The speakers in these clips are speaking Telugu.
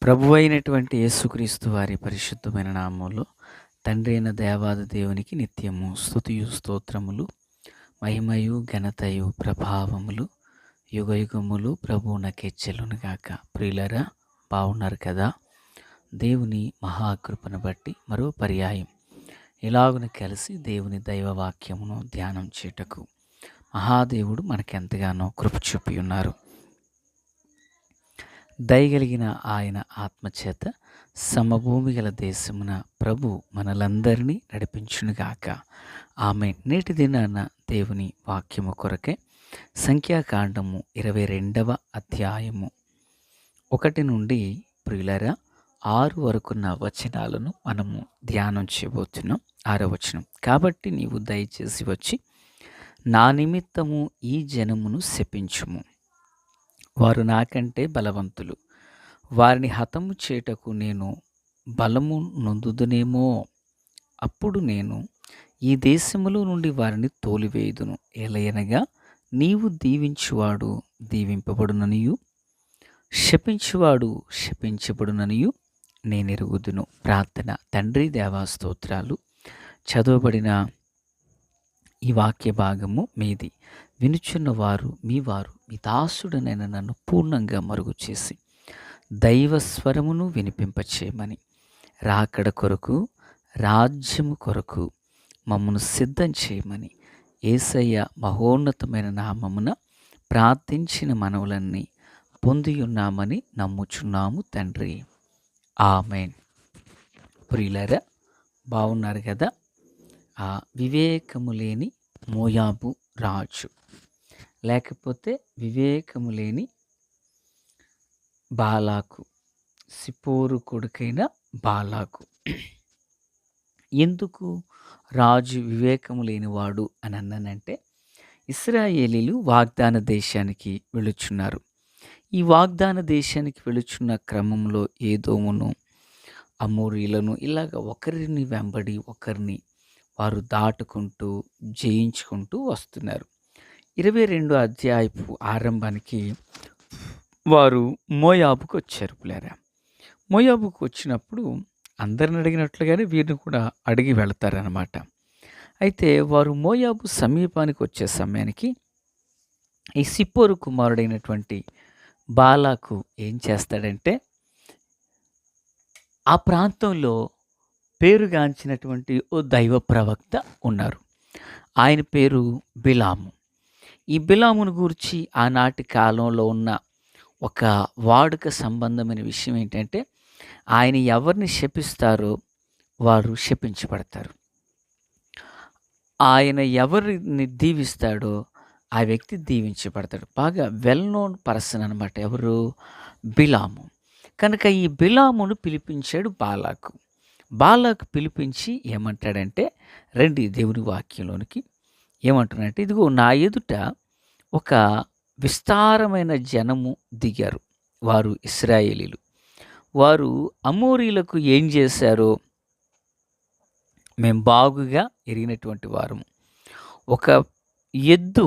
ప్రభువైనటువంటి యేసుక్రీస్తు వారి పరిశుద్ధమైన నామములో తండ్రి అయిన దేవాది దేవునికి నిత్యము స్తుతియు స్తోత్రములు, మహిమయు ఘనతయు ప్రభావములు యుగయుగములు ప్రభువునకే చెల్లునుగాక. ప్రియులరా, బాగున్నారు కదా? దేవుని మహాకృపను బట్టి మరో పర్యాయం ఇలాగున కలిసి దేవుని దైవవాక్యమును ధ్యానం చేయుటకు మహాదేవుడు మనకెంతగానో కృప చూపి ఉన్నారు. దయగలిగిన ఆయన ఆత్మచేత సమభూమి గల దేశమున ప్రభు మనలందరినీ నడిపించునుగాక. ఆమేన్. నేటి దినాన దేవుని వాక్యము కొరకే సంఖ్యాకాండము 22వ అధ్యాయము 1 నుండి ప్రియులరా 6 వరకున్న వచనాలను మనము ధ్యానం చేయబోతున్నాం. 6వ వచనం, కాబట్టి నీవు దయచేసి వచ్చి నా నిమిత్తము ఈ జనమును శపించుము. వారు నాకంటే బలవంతులు, వారిని హతము చేయుటకు నేను బలము నొందుదునేమో. అప్పుడు నేను ఈ దేశములో నుండి వారిని తోలివేయుదును. ఏలయనగా నీవు దీవించువాడు దీవింపబడుననియు, శపించువాడు శపించబడుననియు నేనెరుగుదును. ప్రార్థన. తండ్రి దేవా, స్తోత్రాలు. చదవబడిన ఈ వాక్య భాగము మీది. వినుచున్న వారు మీ దాసుడనైన నన్ను పూర్ణంగా మరుగు చేసి దైవ స్వరమును వినిపింపచేయమని, రాకడ కొరకు రాజ్యము కొరకు మమ్మను సిద్ధం చేయమని యేసయ్య మహోన్నతమైన నామమున ప్రార్థించిన మనవులన్నీ పొందియున్నామని నమ్ముచున్నాము తండ్రి. ఆమేన్. ప్రియులారా, బాగున్నారు కదా? వివేకము లేని మోయాబు రాజు, లేకపోతే వివేకము లేని బాలాకు, సిపోరు కొడుకైన బాలాకు. ఎందుకు రాజు వివేకము లేనివాడు అని అన్నానంటే, ఇశ్రాయేలీలు వాగ్దాన దేశానికి వెళుచున్నారు. ఈ వాగ్దాన దేశానికి వెళుచున్న క్రమంలో ఏదోమును, అమోరీలను ఇలాగ ఒకరిని వెంబడి ఒకరిని వారు దాటుకుంటూ జయించుకుంటూ వస్తున్నారు. 22 అధ్యాయపు ఆరంభానికి వారు మోయాబుకు వచ్చారు. పిల్లరా, మోయాబుకు వచ్చినప్పుడు అందరిని అడిగినట్లుగానే వీరిని కూడా అడిగి వెళతారనమాట. అయితే వారు మోయాబు సమీపానికి వచ్చే సమయానికి ఈ సిప్పోరు కుమారుడైనటువంటి బాలాకు ఏం చేస్తాడంటే, ఆ ప్రాంతంలో పేరుగాంచినటువంటి ఓ దైవ ప్రవక్త ఉన్నారు. ఆయన పేరు బిలాము. ఈ బిలామును గూర్చి ఆనాటి కాలంలో ఉన్న ఒక వాడుక సంబంధమైన విషయం ఏంటంటే, ఆయన ఎవరిని శపిస్తారో వారు శపించబడతారు. ఆయన ఎవరిని దీవిస్తాడో ఆ వ్యక్తి దీవించబడతాడు. బాగా వెల్ నోన్ పర్సన్ అనమాట. ఎవరు? బిలాము. కనుక ఈ బిలామును పిలిపించాడు బాలాకు. బాలాకు పిలిపించి ఏమంటాడంటే, రండి దేవుని వాక్యంలోనికి. ఏమంటున్నాడంటే, ఇదిగో నా ఎదుట ఒక విస్తారమైన జనము దిగారు. వారు ఇశ్రాయేలీలు. వారు అమోరీలకు ఏం చేశారో మేము బాగుగా ఎరిగినటువంటి వారము. ఒక ఎద్దు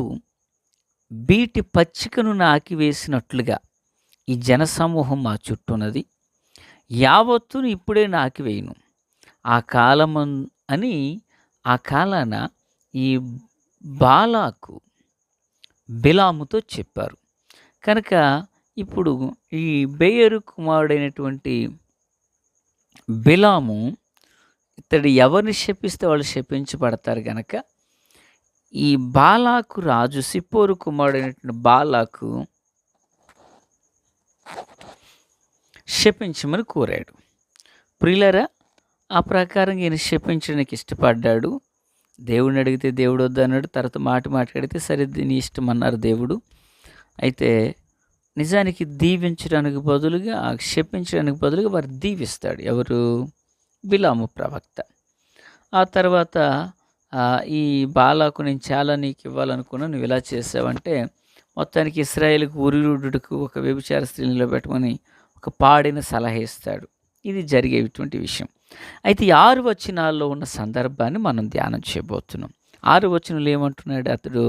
బీటి పచ్చికను నాకివేసినట్లుగా ఈ జనసమూహం మా చుట్టూన్నది. యావత్తును ఇప్పుడే నాకివేయును. ఆ కాలాన ఈ బాలాకు బిలాముతో చెప్పారు. కనుక ఇప్పుడు ఈ బెయోరు కుమారుడైనటువంటి బిలాము ఇతడు ఎవరిని శపిస్తే వాళ్ళు శపించబడతారు. కనుక ఈ బాలాకు రాజు సిప్పోరు కుమారుడైనటువంటి బాలాకు శపించమని కోరాడు. ప్రియులరా, ఆ ప్రకారం ఈయన శపించడానికి ఇష్టపడ్డాడు. దేవుడిని అడిగితే దేవుడు వద్దన్నాడు. తర్వాత మాట్లాడితే సరే నీ ఇష్టం అన్నారు దేవుడు. అయితే నిజానికి దీవించడానికి బదులుగా, శపించడానికి బదులుగా వారు దీవిస్తాడు. ఎవరు? బిలాము ప్రవక్త. ఆ తర్వాత ఈ బాలాకు నేను చాలా నీకు ఇవ్వాలనుకున్నా, నువ్వు ఇలా చేసావంటే మొత్తానికి ఇశ్రాయేలుకు ఉరియుడుకు ఒక వ్యభిచార స్త్రీని నిలబెట్టమని ఒక పాడిన సలహా ఇస్తాడు. ఇది జరిగేటువంటి విషయం. అయితే ఈ 6 వచనాల్లో ఉన్న సందర్భాన్ని మనం ధ్యానం చేయబోతున్నాం. 6 వచనంలో ఏమంటున్నాడు అతడు?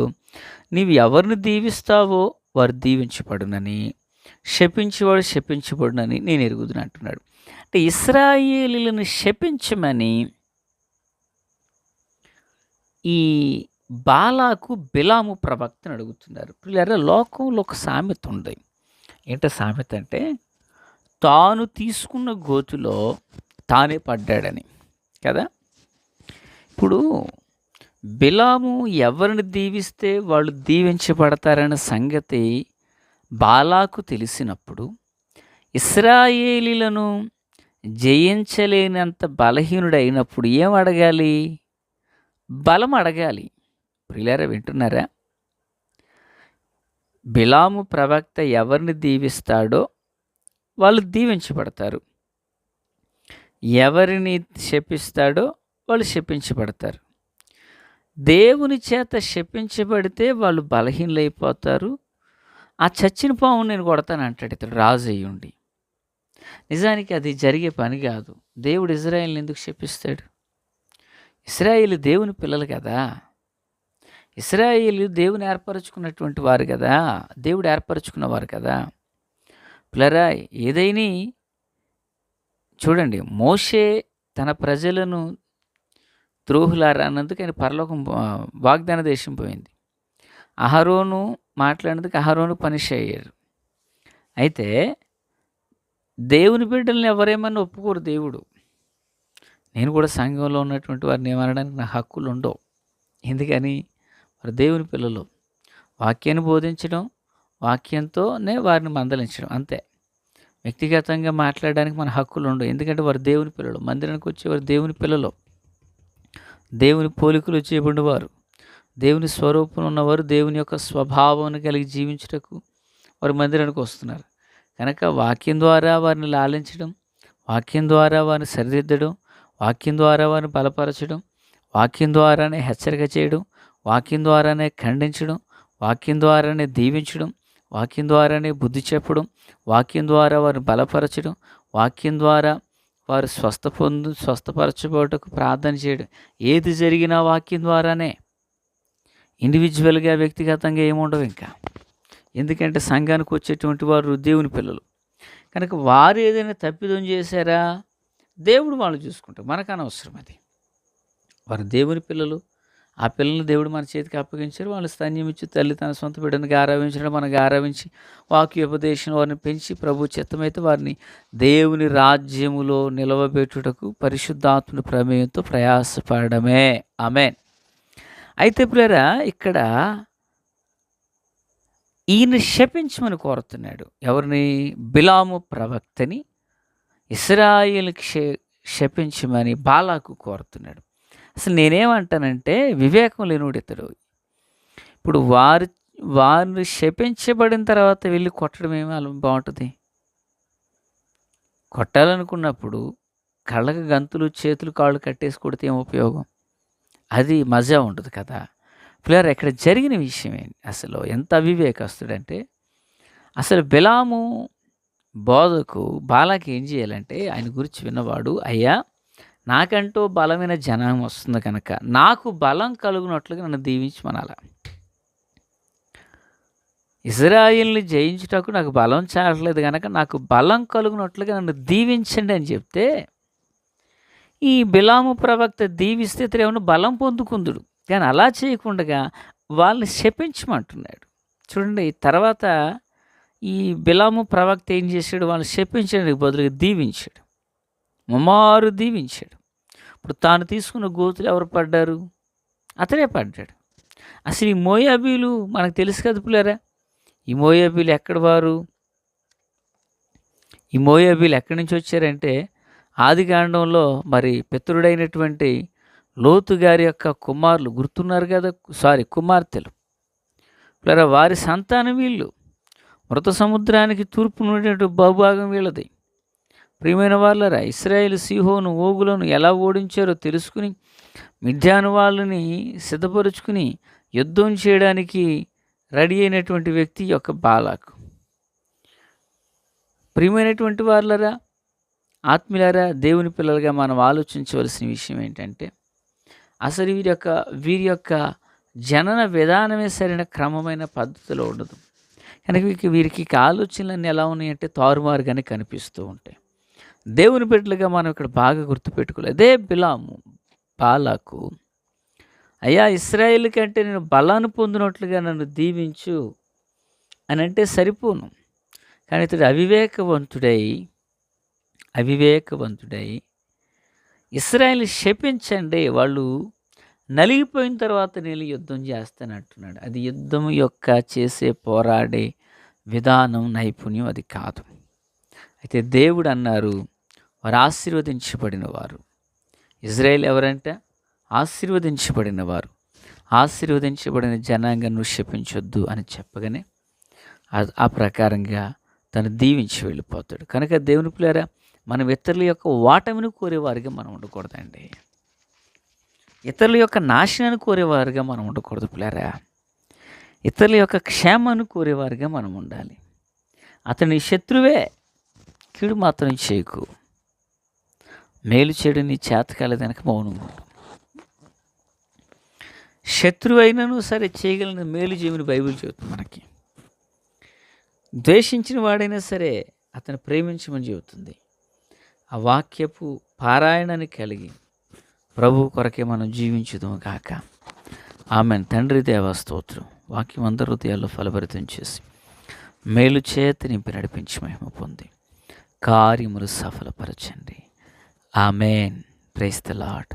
నీవు ఎవరిని దీవిస్తావో వారు దీవించబడునని, శపించేవాడు శపించబడునని నేను ఎరుగుదును అంటున్నాడు. అంటే ఇశ్రాయేలీయులను శపించమని ఈ బాలాకు బిలాము ప్రవక్తను అడుగుతున్నారు. పిల్లరా, లోకంలో ఒక సామెత ఉంది. ఏంటో సామెత అంటే, తాను తీసుకున్న గోతులో తానే పడ్డాడని కదా. ఇప్పుడు బిలాము ఎవరిని దీవిస్తే వాళ్ళు దీవించబడతారన్న సంగతి బాలాకు తెలిసినప్పుడు, ఇశ్రాయేలీలను జయించలేనంత బలహీనుడైనప్పుడు ఏం అడగాలి? బలం అడగాలి. ప్రియులారా, వింటున్నారా? బిలాము ప్రవక్త ఎవరిని దీవిస్తాడో వాళ్ళు దీవించబడతారు, ఎవరిని శపిస్తాడో వాళ్ళు శపించబడతారు. దేవుని చేత శపించబడితే వాళ్ళు బలహీనలైపోతారు. ఆ చచ్చిన పావును నేను కొడతాను అంటాడు ఇతడు, రాజు అయ్యుండి. నిజానికి అది జరిగే పని కాదు. దేవుడు ఇజ్రాయేల్ని ఎందుకు శపిస్తాడు? ఇశ్రాయేలు దేవుని పిల్లలు కదా. ఇశ్రాయేలు దేవుని ఏర్పరచుకున్నటువంటి వారు కదా, దేవుడు ఏర్పరచుకున్నవారు కదా. పిల్లరా, ఏదైనా చూడండి, మోషే తన ప్రజలను ద్రోహులారా అన్నందుకు ఆయన పరలోకం వాగ్దాన దేశం పోయింది. అహరోను మాట్లాడినందుకు అహరోను పనిష్ అయ్యాడు. అయితే దేవుని బిడ్డల్ని ఎవరేమన్నా ఒప్పుకోరు దేవుడు. నేను కూడా సంఘంలో ఉన్నటువంటి వారిని ఏమనడానికి నా హక్కులు ఉండవు. ఎందుకని? వారు దేవుని పిల్లలు. వాక్యాన్ని బోధించడం, వాక్యంతోనే వారిని మందలించడం, అంతే. వ్యక్తిగతంగా మాట్లాడడానికి మన హక్కులు ఉండవు. ఎందుకంటే వారు దేవుని పిల్లలు. మందిరానికి వచ్చేవారు దేవుని పిల్లలు, దేవుని పోలికలు చేయబడినవారు, దేవుని స్వరూపం ఉన్నవారు, దేవుని యొక్క స్వభావాన్ని కలిగి జీవించుటకు వారు మందిరానికి వస్తున్నారు. కనుక వాక్యం ద్వారా వారిని లాలించడం, వాక్యం ద్వారా వారిని సరిదిద్దడం, వాక్యం ద్వారా వారిని బలపరచడం, వాక్యం ద్వారానే హెచ్చరిక చేయడం, వాక్యం ద్వారానే ఖండించడం, వాక్యం ద్వారానే దీవించడం, వాక్యం ద్వారానే బుద్ధి చెప్పడం, వాక్యం ద్వారా వారిని బలపరచడం, వాక్యం ద్వారా వారు స్వస్థపరచబోటకు ప్రార్థన చేయడం, ఏది జరిగినా వాక్యం ద్వారానే. ఇండివిజువల్గా వ్యక్తిగతంగా ఏముండవు ఇంకా. ఎందుకంటే సంఘానికి వచ్చేటువంటి వారు దేవుని పిల్లలు కనుక వారు ఏదైనా తప్పిదం చేశారా దేవుడు వాళ్ళు చూసుకుంటారు, మనకు అనవసరం అది. వారు దేవుని పిల్లలు, ఆ పిల్లల్ని దేవుడు మన చేతికి అప్పగించారు. వాళ్ళు స్తన్యం ఇచ్చి తల్లి తన సొంత బిడ్డను గారావించడం, మనకు గారావించి వాక్యోపదేశం వారిని పెంచి ప్రభు చిత్తమైతే వారిని దేవుని రాజ్యములో నిలవబెట్టుటకు పరిశుద్ధాత్ముని ప్రమేయంతో ప్రయాసపడమే. ఆమేన్. అయితే ప్రియరా, ఇక్కడ ఈయన శపించమని కోరుతున్నాడు. ఎవరిని? బిలాము ప్రవక్తని ఇశ్రాయేలుకి శపించమని బాలాకు కోరుతున్నాడు. అసలు నేనేమంటానంటే, వివేకం లేనివాడు ఇతడు. ఇప్పుడు వారిని శపించబడిన తర్వాత వెళ్ళి కొట్టడం ఏమో అలా బాగుంటుంది. కొట్టాలనుకున్నప్పుడు కళ్ళకు గంతులు చేతులు కాళ్ళు కట్టేసి కొడితే ఏం ఉపయోగం? అది మజా ఉండదు కదా. పిల్లలు, ఇక్కడ జరిగిన విషయం ఏంటి? అసలు ఎంత అవివేకస్తుడంటే, అసలు బిలాము బోధకు బాలాకి ఏం చేయాలంటే, ఆయన గురించి విన్నవాడు, అయ్యా నాకంటూ బలమైన జనం వస్తుంది కనుక నాకు బలం కలుగునట్లుగా నన్ను దీవించమనాల. ఇజ్రాయిల్ని జయించుటకు నాకు బలం చాలట్లేదు కనుక నాకు బలం కలుగునట్లుగా నన్ను దీవించండి అని చెప్తే, ఈ బిలాము ప్రవక్త దీవిస్తే ఇతరేమన్నా బలం పొందుకుందుడు. కానీ అలా చేయకుండా వాళ్ళని శపించమంటున్నాడు. చూడండి, తర్వాత ఈ బిలాము ప్రవక్త ఏం చేశాడు? వాళ్ళని శపించడానికి బదులుగా దీవించాడు, ముమ్మారు దీవించాడు. ఇప్పుడు తాను తీసుకున్న గోతులు ఎవరు పడ్డారు? అతనే పడ్డాడు. అసలు ఈ మోయాబీలు మనకు తెలుసు కదా పిల్లరా. ఈ మోయాబీలు ఎక్కడి వారు? ఈ మోయాబీలు ఎక్కడి నుంచి వచ్చారంటే, ఆదికాండంలో మరి పితరుడైనటువంటి లోతు గారి యొక్క కుమారులు గుర్తున్నారు కదా, కుమార్తెలు పిల్లరా, వారి సంతానం వీళ్ళు. మృత సముద్రానికి తూర్పు నుండి బహుభాగం వీళ్ళది. ప్రియమైన వాళ్ళరా, ఇశ్రాయేలు సీహోను ఓగులను ఎలా ఓడించారో తెలుసుకుని మిద్యాను వాళ్ళని సిద్ధపరుచుకుని యుద్ధం చేయడానికి రెడీ అయినటువంటి వ్యక్తి యొక్క బాలాకు. ప్రియమైనటువంటి వాళ్ళరా, ఆత్మీయులారా, దేవుని పిల్లలుగా మనం ఆలోచించవలసిన విషయం ఏంటంటే, అసలు వీరి యొక్క జనన విధానమే సరైన క్రమమైన పద్ధతిలో ఉండదు. కనుక వీరికి ఆలోచనలన్నీ ఎలా ఉన్నాయంటే తారుమారుగానే కనిపిస్తూ ఉంటాయి. దేవుని బిడ్డలుగా మనం ఇక్కడ బాగా గుర్తుపెట్టుకోవాలి. అదే బిలాము బాలాకు, అయ్యా ఇశ్రాయేలు కంటే నేను బలాన్ని పొందినట్లుగా నన్ను దీవించు అని అంటే సరిపోను. కానీ ఇతడు అవివేకవంతుడై ఇశ్రాయేలు శపించండి, వాళ్ళు నలిగిపోయిన తర్వాత నేను యుద్ధం చేస్తానంటున్నాడు. అది యుద్ధం యొక్క చేసే పోరాడే విధానం, నైపుణ్యం అది కాదు. అయితే దేవుడు అన్నారు, వారు ఆశీర్వదించబడిన వారు. ఇజ్రాయేల్ ఎవరంటే ఆశీర్వదించబడిన వారు. ఆశీర్వదించబడిన జనాంగం నువ్వు శపించొద్దు అని చెప్పగానే ఆ ప్రకారంగా తను దీవించి వెళ్ళిపోతాడు. కనుక దేవుని పిల్లారా, మనం ఇతరుల యొక్క ఓటమిని కోరేవారిగా మనం ఉండకూడదండి. ఇతరుల యొక్క నాశనాన్ని కోరేవారుగా మనం ఉండకూడదు పిల్లారా. ఇతరుల యొక్క క్షేమాన్ని కోరేవారుగా మనం ఉండాలి. అతని శత్రువే, కీడు మాత్రం చేయకు. మేలు చెడు నీ చేత కాలేదనక మౌనంగా ఉండు. శత్రువు అయినను సరే చేయగలిగిన మేలు చేయమని బైబిల్ చెబుతుంది మనకి. ద్వేషించిన వాడైనా సరే అతను ప్రేమించమని చెబుతుంది. ఆ వాక్యపు పారాయణాన్ని కలిగి ప్రభు కొరకే మనం జీవించుదాము గాక. ఆమెన్. తండ్రి దేవా స్తోత్రం. వాక్యం అందరి హృదయాల్లో ఫలభరితం చేసి మేలు చేత నింపి నడిపించి మహిమ పొంది కార్యములు సఫలపరచండి. ఆమెన్. Praise the lord.